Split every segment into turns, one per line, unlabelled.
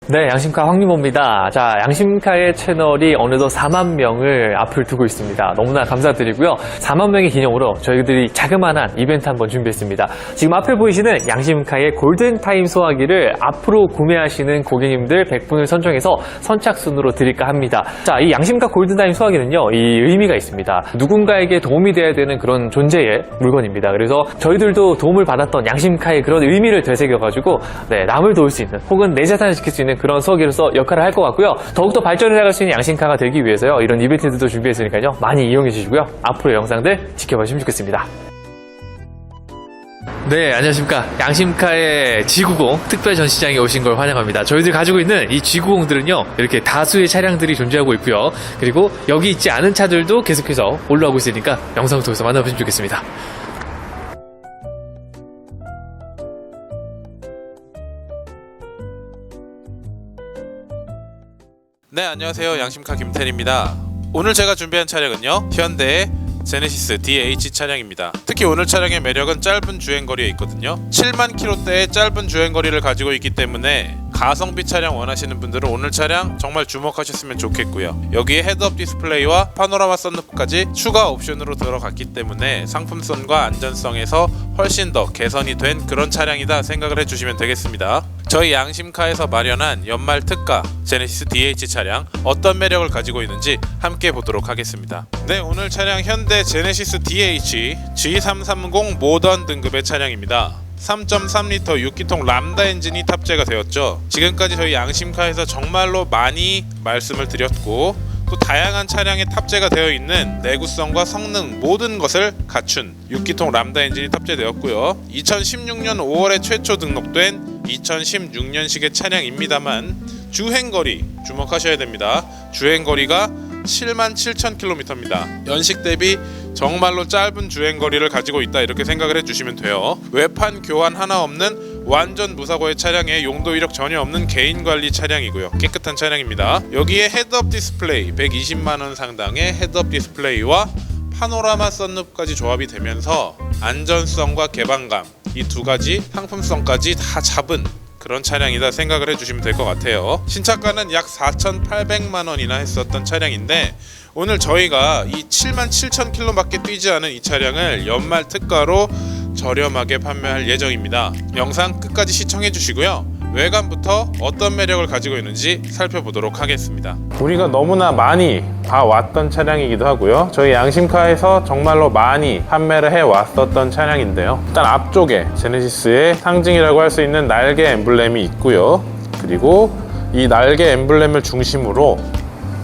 네, 양심카 황민호입니다. 자, 양심카의 채널이 어느덧 4만 명을 앞을 두고 있습니다. 너무나 감사드리고요. 4만 명의 기념으로 저희들이 자그마한 이벤트 한번 준비했습니다. 지금 앞에 보이시는 양심카의 골든타임 소화기를 앞으로 구매하시는 고객님들 100분을 선정해서 선착순으로 드릴까 합니다. 자, 이 양심카 골든타임 소화기는요, 이 의미가 있습니다. 누군가에게 도움이 돼야 되는 그런 존재의 물건입니다. 그래서 저희들도 도움을 받았던 양심카의 그런 의미를 되새겨가지고, 네, 남을 도울 수 있는, 혹은 내 재산을 지킬 수 있는 그런 소화기로서 역할을 할 것 같고요. 더욱더 발전해 나갈 수 있는 양심카가 되기 위해서요, 이런 이벤트들도 준비했으니까요, 많이 이용해 주시고요. 앞으로 영상들 지켜봐주시면 좋겠습니다. 네, 안녕하십니까. 양심카의 G90 특별 전시장에 오신 걸 환영합니다. 저희들이 가지고 있는 이 G90들은요, 이렇게 다수의 차량들이 존재하고 있고요. 그리고 여기 있지 않은 차들도 계속해서 올라오고 있으니까 영상을 통해서 만나보시면 좋겠습니다.
네, 안녕하세요. 양심카 김태리입니다. 오늘 제가 준비한 차량은요, 현대의 제네시스 DH 차량입니다. 특히 오늘 차량의 매력은 짧은 주행거리에 있거든요. 7만 킬로대의 짧은 주행거리를 가지고 있기 때문에 가성비 차량 원하시는 분들은 오늘 차량 정말 주목하셨으면 좋겠고요. 여기에 헤드업 디스플레이와 파노라마 썬루프까지 추가 옵션으로 들어갔기 때문에 상품성과 안전성에서 훨씬 더 개선이 된 그런 차량이다 생각을 해주시면 되겠습니다. 저희 양심카에서 마련한 연말 특가 제네시스 DH 차량 어떤 매력을 가지고 있는지 함께 보도록 하겠습니다. 네, 오늘 차량 현대 제네시스 DH G330 모던 등급의 차량입니다. 3.3L 6기통 람다 엔진이 탑재가 되었죠. 지금까지 저희 양심카에서 정말로 많이 말씀을 드렸고, 또 다양한 차량에 탑재가 되어 있는 내구성과 성능 모든 것을 갖춘 6기통 람다 엔진이 탑재되었고요. 2016년 5월에 최초 등록된 2016년식의 차량입니다만 주행거리 주목하셔야 됩니다. 주행거리가 77,000km입니다. 연식 대비 정말로 짧은 주행거리를 가지고 있다, 이렇게 생각을 해주시면 돼요. 외판 교환 하나 없는 완전 무사고의 차량에 용도 이력 전혀 없는 개인관리 차량이고요. 깨끗한 차량입니다. 여기에 헤드업 디스플레이 120만원 상당의 헤드업 디스플레이와 파노라마 썬루프까지 조합이 되면서 안전성과 개방감, 이 두 가지 상품성까지 다 잡은 그런 차량이다 생각을 해주시면 될 것 같아요. 신차가는 약 4,800만원이나 했었던 차량인데, 오늘 저희가 이 77,000km밖에 뛰지 않은 이 차량을 연말 특가로 저렴하게 판매할 예정입니다. 영상 끝까지 시청해 주시고요. 외관부터 어떤 매력을 가지고 있는지 살펴보도록 하겠습니다. 우리가 너무나 많이 봐왔던 차량이기도 하고요. 저희 양심카에서 정말로 많이 판매를 해왔었던 차량인데요. 일단 앞쪽에 제네시스의 상징이라고 할 수 있는 날개 엠블렘이 있고요. 그리고 이 날개 엠블렘을 중심으로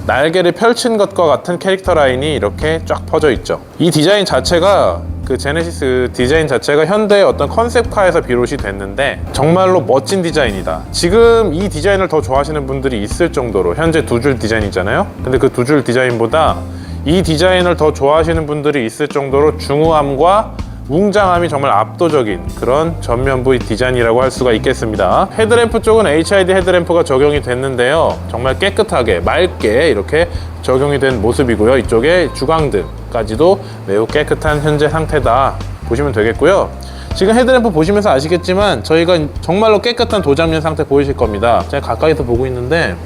날개를 펼친 것과 같은 캐릭터 라인이 이렇게 쫙 퍼져 있죠. 이 디자인 자체가, 그 제네시스 디자인 자체가 현대의 어떤 컨셉카에서 비롯이 됐는데 정말로 멋진 디자인이다. 지금 이 디자인을 더 좋아하시는 분들이 있을 정도로, 현재 두 줄 디자인이잖아요. 근데 그 두 줄 디자인보다 이 디자인을 더 좋아하시는 분들이 있을 정도로 중후함과 웅장함이 정말 압도적인 그런 전면부 디자인이라고 할 수가 있겠습니다. 헤드램프 쪽은 HID 헤드램프가 적용이 됐는데요, 정말 깨끗하게 맑게 이렇게 적용이 된 모습이고요. 이쪽에 주광등까지도 매우 깨끗한 현재 상태다 보시면 되겠고요. 지금 헤드램프 보시면서 아시겠지만 저희가 정말로 깨끗한 도장면 상태 보이실 겁니다. 제가 가까이서 보고 있는데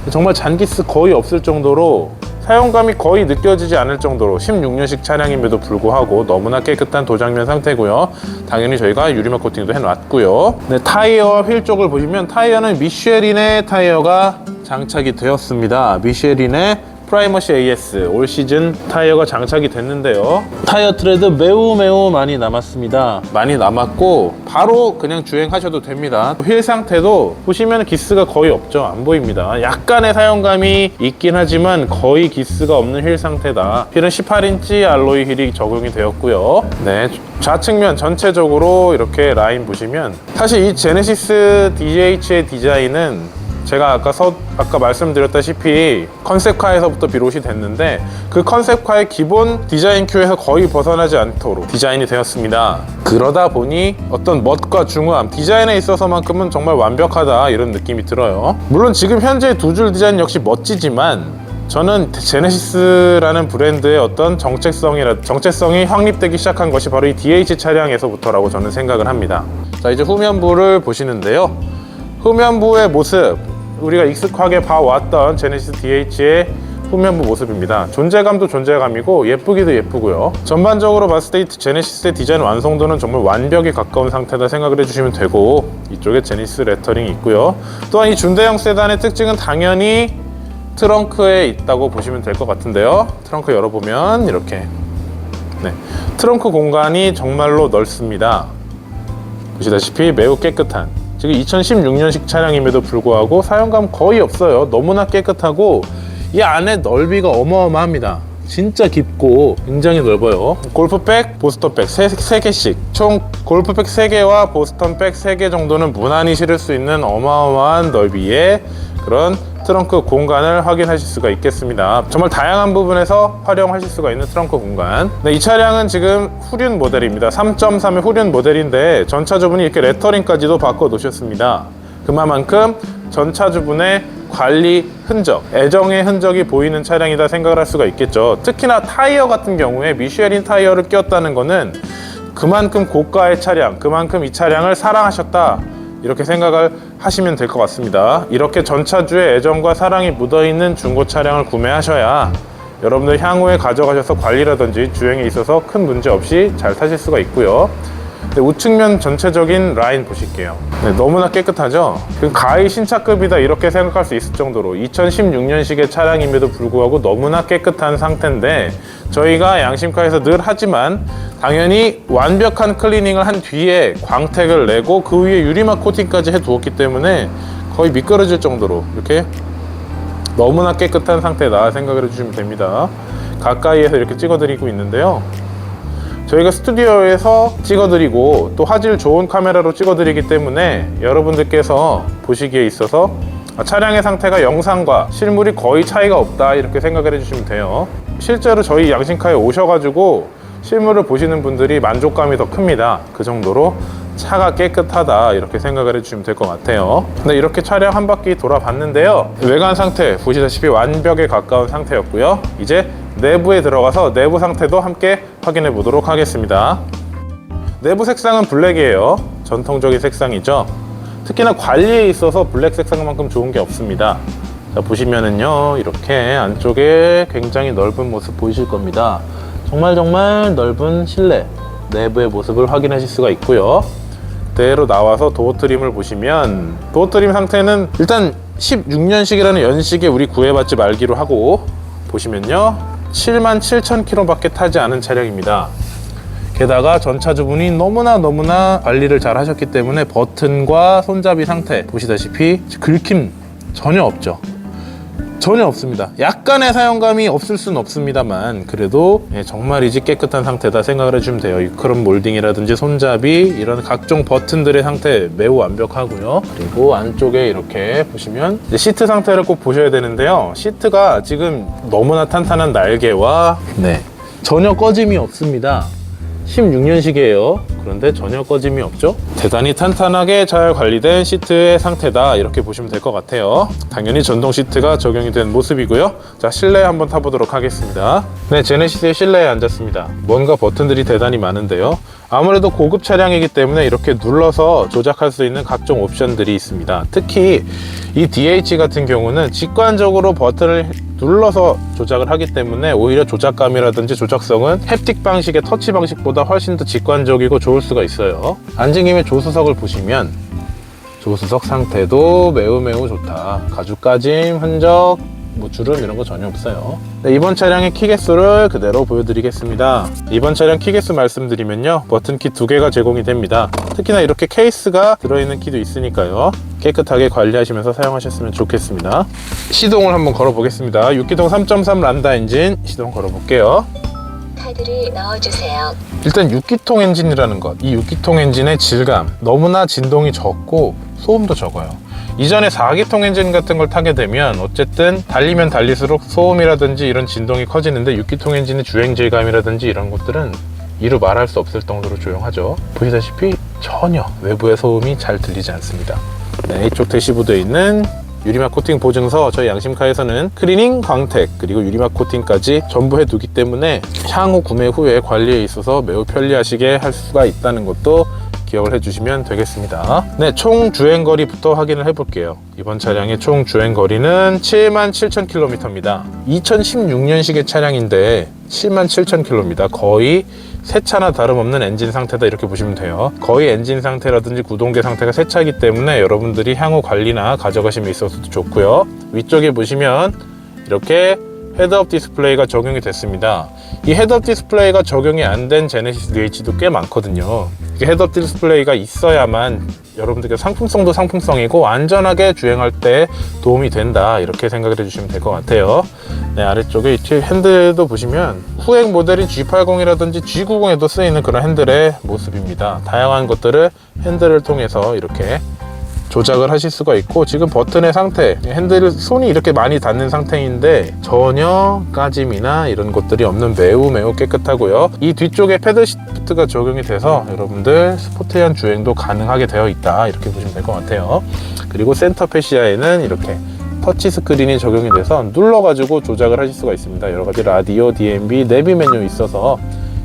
정말 잔기스 거의 없을 정도로, 사용감이 거의 느껴지지 않을 정도로 16년식 차량임에도 불구하고 너무나 깨끗한 도장면 상태고요. 당연히 저희가 유리막 코팅도 해놨고요. 네, 타이어와 휠 쪽을 보시면 타이어는 미쉐린의 타이어가 장착이 되었습니다. 미쉐린의 프라이머시 AS 올 시즌 타이어가 장착이 됐는데요. 타이어 트레드 매우 많이 남았습니다. 많이 남았고 바로 그냥 주행하셔도 됩니다. 휠 상태도 보시면 기스가 거의 없죠. 안 보입니다. 약간의 사용감이 있긴 하지만 거의 기스가 없는 휠 상태다. 휠은 18인치 알로이 휠이 적용이 되었고요. 네, 좌측면 전체적으로 이렇게 라인 보시면, 사실 이 제네시스 DH의 디자인은 제가 아까 말씀드렸다시피 컨셉카에서부터 비롯이 됐는데, 그 컨셉카의 기본 디자인 큐에서 거의 벗어나지 않도록 디자인이 되었습니다. 그러다 보니 어떤 멋과 중후함, 디자인에 있어서만큼은 정말 완벽하다, 이런 느낌이 들어요. 물론 지금 현재 두 줄 디자인 역시 멋지지만 저는 제네시스라는 브랜드의 어떤 정체성이 확립되기 시작한 것이 바로 이 DH 차량에서부터라고 저는 생각을 합니다. 자, 이제 후면부를 보시는데요. 후면부의 모습, 우리가 익숙하게 봐왔던 제네시스 DH의 후면부 모습입니다. 존재감도 존재감이고 예쁘기도 예쁘고요. 전반적으로 봤을 때 이 제네시스의 디자인 완성도는 정말 완벽에 가까운 상태다 생각을 해주시면 되고, 이쪽에 제네시스 레터링이 있고요. 또한 이 중대형 세단의 특징은 당연히 트렁크에 있다고 보시면 될 것 같은데요. 트렁크 열어보면 이렇게 트렁크 공간이 정말로 넓습니다. 보시다시피 매우 깨끗한, 지금 2016년식 차량임에도 불구하고 사용감 거의 없어요. 너무나 깨끗하고 이 안에 넓이가 어마어마합니다. 진짜 깊고 굉장히 넓어요. 골프백, 보스턴백 3개씩, 총 골프백 3개와 보스턴백 3개 정도는 무난히 실을 수 있는 어마어마한 넓이의 그런 트렁크 공간을 확인하실 수가 있겠습니다. 정말 다양한 부분에서 활용하실 수가 있는 트렁크 공간. 이 차량은 지금 후륜 모델입니다. 3.3의 후륜 모델인데 전차주분이 이렇게 레터링까지도 바꿔 놓으셨습니다. 그만큼 전차주분의 관리 흔적, 애정의 흔적이 보이는 차량이다 생각을 할 수가 있겠죠. 특히나 타이어 같은 경우에 미쉐린 타이어를 꼈다는 거는 그만큼 고가의 차량, 그만큼 이 차량을 사랑하셨다, 이렇게 생각을 하시면 될 것 같습니다. 이렇게 전차주의 애정과 사랑이 묻어있는 중고 차량을 구매하셔야 여러분들 향후에 가져가셔서 관리라든지 주행에 있어서 큰 문제 없이 잘 타실 수가 있고요. 우측면 전체적인 라인 보실게요. 너무나 깨끗하죠? 가히 신차급이다 이렇게 생각할 수 있을 정도로 2016년식의 차량임에도 불구하고 너무나 깨끗한 상태인데, 저희가 양심카에서 늘 하지만 당연히 완벽한 클리닝을 한 뒤에 광택을 내고 그 위에 유리막 코팅까지 해 두었기 때문에 거의 미끄러질 정도로 이렇게 너무나 깨끗한 상태다 생각을 해주시면 됩니다. 가까이에서 이렇게 찍어드리고 있는데요. 저희가 스튜디오에서 찍어드리고 또 화질 좋은 카메라로 찍어드리기 때문에 여러분들께서 보시기에 있어서 차량의 상태가 영상과 실물이 거의 차이가 없다 이렇게 생각을 해주시면 돼요. 실제로 저희 양심카에 오셔가지고 실물을 보시는 분들이 만족감이 더 큽니다. 그 정도로 차가 깨끗하다 이렇게 생각을 해주시면 될 것 같아요. 네, 이렇게 차량 한 바퀴 돌아봤는데요. 외관 상태 보시다시피 완벽에 가까운 상태였고요. 이제 내부에 들어가서 내부 상태도 함께 확인해 보도록 하겠습니다. 내부 색상은 블랙이에요. 전통적인 색상이죠. 특히나 관리에 있어서 블랙 색상만큼 좋은 게 없습니다. 자, 보시면은요, 이렇게 안쪽에 굉장히 넓은 모습 보이실 겁니다. 정말 넓은 실내 내부의 모습을 확인하실 수가 있고요. 그대로 나와서 도어 트림을 보시면 도어 트림 상태는 일단 16년식이라는 연식에 우리 구애받지 말기로 하고, 보시면요 77,000km 밖에 타지 않은 차량입니다. 게다가 전차주분이 너무나 관리를 잘 하셨기 때문에 버튼과 손잡이 상태 보시다시피 긁힘 전혀 없죠. 전혀 없습니다. 약간의 사용감이 없을 순 없습니다만 그래도 정말이지 깨끗한 상태다 생각을 해주시면 돼요. 이 크롬 몰딩이라든지 손잡이 이런 각종 버튼들의 상태 매우 완벽하고요. 그리고 안쪽에 이렇게 보시면 시트 상태를 꼭 보셔야 되는데요. 시트가 지금 너무나 탄탄한 날개와 전혀 꺼짐이 없습니다. 16년식이에요. 그런데 전혀 꺼짐이 없죠. 대단히 탄탄하게 잘 관리된 시트의 상태다 이렇게 보시면 될 것 같아요. 당연히 전동 시트가 적용이 된 모습이고요. 자, 실내에 한번 타보도록 하겠습니다. 네, 제네시스의 실내에 앉았습니다. 뭔가 버튼들이 대단히 많은데요. 아무래도 고급 차량이기 때문에 이렇게 눌러서 조작할 수 있는 각종 옵션들이 있습니다. 특히 이 DH 같은 경우는 직관적으로 버튼을 눌러서 조작을 하기 때문에 오히려 조작감이라든지 조작성은 햅틱 방식의 터치 방식보다 훨씬 더 직관적이고 좋을 수가 있어요. 앉은 김에 조수석을 보시면 조수석 상태도 매우 좋다. 가죽 까짐, 흔적, 주름 이런 거 전혀 없어요. 네, 이번 차량의 키 개수를 그대로 보여드리겠습니다. 이번 차량 키 개수 말씀드리면요, 버튼키 2개가 제공이 됩니다. 특히나 이렇게 케이스가 들어있는 키도 있으니까요, 깨끗하게 관리하시면서 사용하셨으면 좋겠습니다. 시동을 한번 걸어보겠습니다. 6기통 3.3 란다 엔진 시동 걸어볼게요.
카드를 넣어주세요.
일단 6기통 엔진이라는 것, 이 6기통 엔진의 질감, 너무나 진동이 적고 소음도 적어요. 이전에 4기통 엔진 같은 걸 타게 되면 어쨌든 달리면 달릴수록 소음이라든지 이런 진동이 커지는데 6기통 엔진의 주행 질감이라든지 이런 것들은 이루 말할 수 없을 정도로 조용하죠. 보시다시피 전혀 외부의 소음이 잘 들리지 않습니다. 네, 이쪽 대시보드에 있는 유리막 코팅 보증서, 저희 양심카에서는 클리닝, 광택, 그리고 유리막 코팅까지 전부 해두기 때문에 향후 구매 후에 관리에 있어서 매우 편리하시게 할 수가 있다는 것도 기억을 해주시면 되겠습니다. 네, 총 주행거리부터 확인을 해볼게요. 이번 차량의 총 주행거리는 77,000km입니다. 2016년식의 차량인데 77,000km입니다. 거의 새 차나 다름없는 엔진 상태다 이렇게 보시면 돼요. 거의 엔진 상태라든지 구동계 상태가 새 차이기 때문에 여러분들이 향후 관리나 가져가심에 있어서도 좋고요. 위쪽에 보시면 이렇게 헤드업 디스플레이가 적용이 됐습니다. 이 헤드업 디스플레이가 적용이 안 된 제네시스 DH도 꽤 많거든요. 이게 헤드업 디스플레이가 있어야만 여러분들께 상품성도 상품성이고 안전하게 주행할 때 도움이 된다 이렇게 생각을 해주시면 될 것 같아요. 네, 아래쪽에 이 핸들도 보시면 후행 모델인 G80이라든지 G90에도 쓰이는 그런 핸들의 모습입니다. 다양한 것들을 핸들을 통해서 이렇게 조작을 하실 수가 있고, 지금 버튼의 상태, 핸들 손이 이렇게 많이 닿는 상태인데 전혀 까짐이나 이런 것들이 없는 매우 깨끗하고요. 이 뒤쪽에 패들 시프트가 적용이 돼서 여러분들 스포티한 주행도 가능하게 되어 있다 이렇게 보시면 될 것 같아요. 그리고 센터 패시아에는 이렇게 터치 스크린이 적용이 돼서 눌러가지고 조작을 하실 수가 있습니다. 여러가지 라디오, DMB, 내비 메뉴 있어서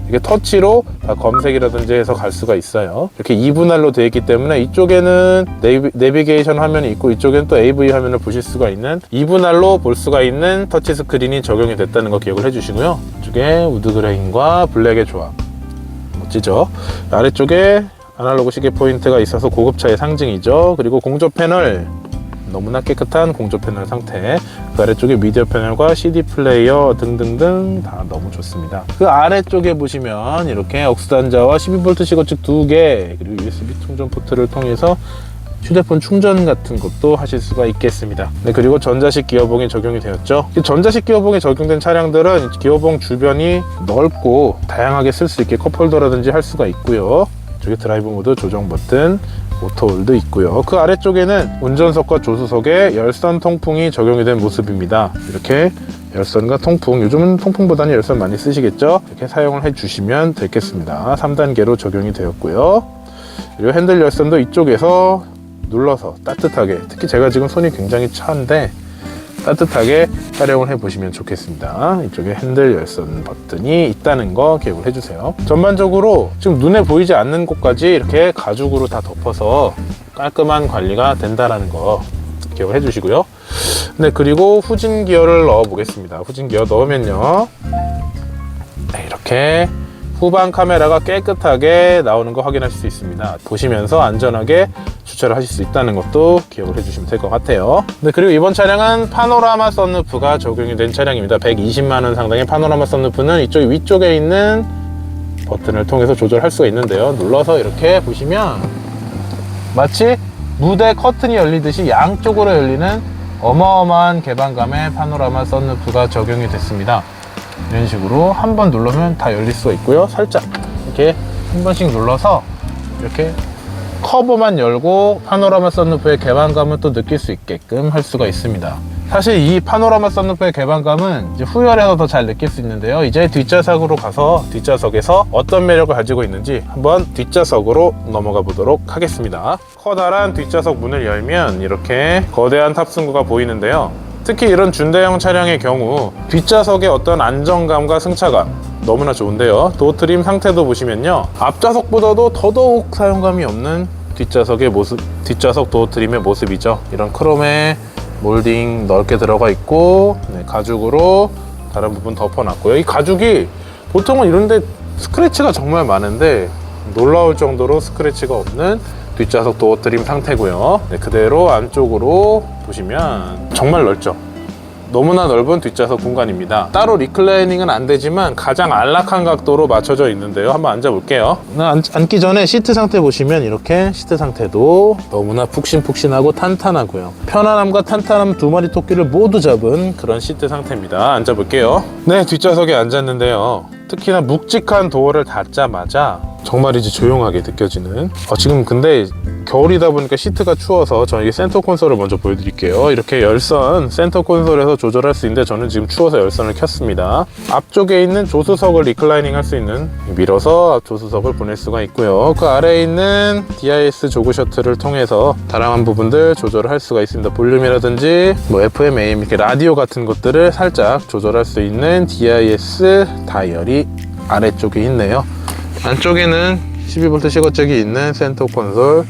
이게 터치로 다 검색이라든지 해서 갈 수가 있어요. 이렇게 2분할로 되어 있기 때문에 이쪽에는 내비게이션 화면이 있고 이쪽에는 또 AV 화면을 보실 수가 있는 2분할로 볼 수가 있는 터치 스크린이 적용이 됐다는 거 기억을 해주시고요. 이쪽에 우드 그레인과 블랙의 조합 멋지죠? 아래쪽에 아날로그 시계 포인트가 있어서 고급차의 상징이죠. 그리고 공조 패널 너무나 깨끗한 공조 패널 상태, 그 아래쪽에 미디어 패널과 CD 플레이어 등등등 다 너무 좋습니다. 그 아래쪽에 보시면 이렇게 억스 단자와 12V 시거축 2개 그리고 USB 충전 포트를 통해서 휴대폰 충전 같은 것도 하실 수가 있겠습니다. 네, 그리고 전자식 기어봉이 적용이 되었죠. 전자식 기어봉이 적용된 차량들은 기어봉 주변이 넓고 다양하게 쓸 수 있게 컵홀더라든지 할 수가 있고요. 저기 드라이브 모드 조정 버튼, 오토홀도 있고요. 그 아래쪽에는 운전석과 조수석에 열선 통풍이 적용이 된 모습입니다. 이렇게 열선과 통풍, 요즘은 통풍보다는 열선 많이 쓰시겠죠? 이렇게 사용을 해주시면 되겠습니다. 3단계로 적용이 되었고요. 그리고 핸들 열선도 이쪽에서 눌러서 따뜻하게, 특히 제가 지금 손이 굉장히 차는데 따뜻하게 활용을 해보시면 좋겠습니다. 이쪽에 핸들 열선 버튼이 있다는 거 기억을 해주세요. 전반적으로 지금 눈에 보이지 않는 곳까지 이렇게 가죽으로 다 덮어서 깔끔한 관리가 된다는 거 기억을 해주시고요. 네, 그리고 후진 기어를 넣어 보겠습니다. 후진 기어 넣으면요, 네, 이렇게 후방 카메라가 깨끗하게 나오는 거 확인하실 수 있습니다. 보시면서 안전하게 주차를 하실 수 있다는 것도 기억을 해주시면 될 것 같아요. 네, 그리고 이번 차량은 파노라마 썬루프가 적용이 된 차량입니다. 120만원 상당의 파노라마 썬루프는 이쪽 위쪽에 있는 버튼을 통해서 조절할 수가 있는데요. 눌러서 이렇게 보시면 마치 무대 커튼이 열리듯이 양쪽으로 열리는 어마어마한 개방감의 파노라마 썬루프가 적용이 됐습니다. 이런 식으로 한 번 누르면 다 열릴 수가 있고요. 살짝 이렇게 한 번씩 눌러서 이렇게 커버만 열고 파노라마 썬루프의 개방감을 또 느낄 수 있게끔 할 수가 있습니다. 사실 이 파노라마 썬루프의 개방감은 이제 후열에서 더 잘 느낄 수 있는데요. 이제 뒷좌석으로 가서 뒷좌석에서 어떤 매력을 가지고 있는지 한번 뒷좌석으로 넘어가 보도록 하겠습니다. 커다란 뒷좌석 문을 열면 이렇게 거대한 탑승구가 보이는데요. 특히 이런 준대형 차량의 경우 뒷좌석의 어떤 안정감과 승차감 너무나 좋은데요. 도어 트림 상태도 보시면요, 앞좌석보다도 더더욱 사용감이 없는 뒷좌석의 모습, 뒷좌석 도어 트림의 모습이죠. 이런 크롬의 몰딩 넓게 들어가 있고, 네, 가죽으로 다른 부분 덮어놨고요. 이 가죽이 보통은 이런데 스크래치가 정말 많은데 놀라울 정도로 스크래치가 없는 뒷좌석 도어 트림 상태고요. 네, 그대로 안쪽으로 보시면 정말 넓죠. 너무나 넓은 뒷좌석 공간입니다. 따로 리클라이닝은 안 되지만 가장 안락한 각도로 맞춰져 있는데요. 한번 앉아 볼게요. 앉기 전에 시트 상태 보시면 이렇게 시트 상태도 너무나 푹신푹신하고 탄탄하고요. 편안함과 탄탄함 두 마리 토끼를 모두 잡은 그런 시트 상태입니다. 앉아 볼게요. 네, 뒷좌석에 앉았는데요. 특히나 묵직한 도어를 닫자마자 정말이지 조용하게 느껴지는, 지금 근데 겨울이다 보니까 시트가 추워서 저는 센터 콘솔을 먼저 보여드릴게요. 이렇게 열선 센터 콘솔에서 조절할 수 있는데 저는 지금 추워서 열선을 켰습니다. 앞쪽에 있는 조수석을 리클라이닝 할 수 있는, 밀어서 앞 조수석을 보낼 수가 있고요. 그 아래에 있는 DIS 조그 셔틀을 통해서 다양한 부분들 조절을 할 수가 있습니다. 볼륨이라든지 뭐 FM, AM 이렇게 라디오 같은 것들을 살짝 조절할 수 있는 DIS 다이얼이 아래쪽에 있네요. 안쪽에는 12V 시거잭이 있는 센터 콘솔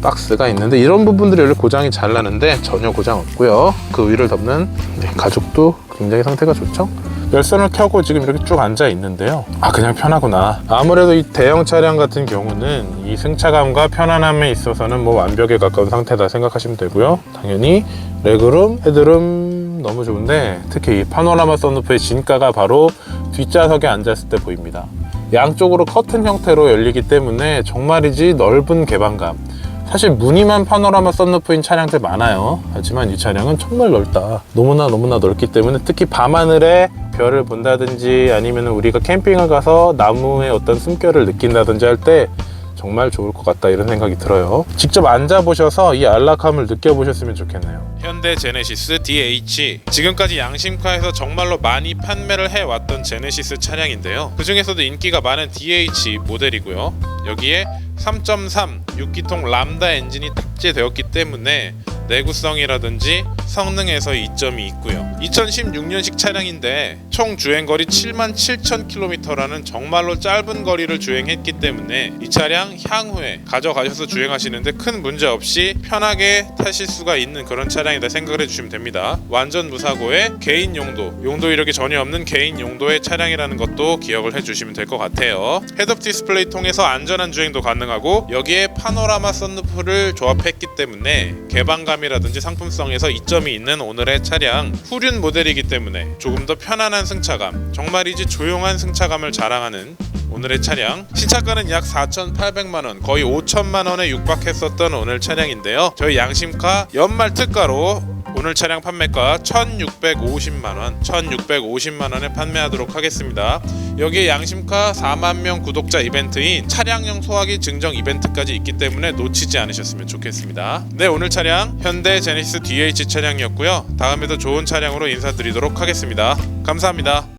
박스가 있는데 이런 부분들이 원래 고장이 잘 나는데 전혀 고장 없고요. 그 위를 덮는 가죽도 굉장히 상태가 좋죠. 열선을 켜고 지금 이렇게 쭉 앉아 있는데요. 그냥 편하구나. 아무래도 이 대형 차량 같은 경우는 이 승차감과 편안함에 있어서는 뭐 완벽에 가까운 상태다 생각하시면 되고요. 당연히 레그룸, 헤드룸 너무 좋은데 특히 이 파노라마 선루프의 진가가 바로 뒷좌석에 앉았을 때 보입니다. 양쪽으로 커튼 형태로 열리기 때문에 정말이지 넓은 개방감. 사실 무늬만 파노라마 썬루프인 차량들 많아요. 하지만 이 차량은 정말 넓다. 너무나 넓기 때문에 특히 밤하늘에 별을 본다든지 아니면 우리가 캠핑을 가서 나무의 어떤 숨결을 느낀다든지 할 때 정말 좋을 것 같다 이런 생각이 들어요. 직접 앉아보셔서 이 안락함을 느껴보셨으면 좋겠네요. 현대 제네시스 DH, 지금까지 양심카에서 정말로 많이 판매를 해왔던 제네시스 차량인데요. 그 중에서도 인기가 많은 DH 모델이고요. 여기에 3.3 6기통 람다 엔진이 탑재되었기 때문에 내구성이라든지 성능에서 이점이 있고요. 2016년식 차량인데 총 주행거리 77,000km라는 정말로 짧은 거리를 주행했기 때문에 이 차량 향후에 가져가셔서 주행하시는데 큰 문제 없이 편하게 타실 수가 있는 그런 차량이다 생각을 해주시면 됩니다. 완전 무사고의 개인 용도 이력이 전혀 없는 개인 용도의 차량이라는 것도 기억을 해주시면 될 것 같아요. 헤드업 디스플레이 통해서 안전한 주행도 가능하고 여기에 파노라마 썬루프를 조합했기 때문에 개방감이라든지 상품성에서 이점이 있는 오늘의 차량. 후륜 모델이기 때문에 조금 더 편안한 승차감, 정말이지 조용한 승차감을 자랑하는 오늘의 차량. 신차가는 약 4,800만원, 거의 5천만원에 육박했었던 오늘 차량인데요. 저희 양심카 연말 특가로 오늘 차량 판매가 1,650만원에 판매하도록 하겠습니다. 여기에 양심카 4만명 구독자 이벤트인 차량용 소화기 증정 이벤트까지 있기 때문에 놓치지 않으셨으면 좋겠습니다. 네, 오늘 차량 현대 제네시스 DH 차량이었고요. 다음에도 좋은 차량으로 인사드리도록 하겠습니다. 감사합니다.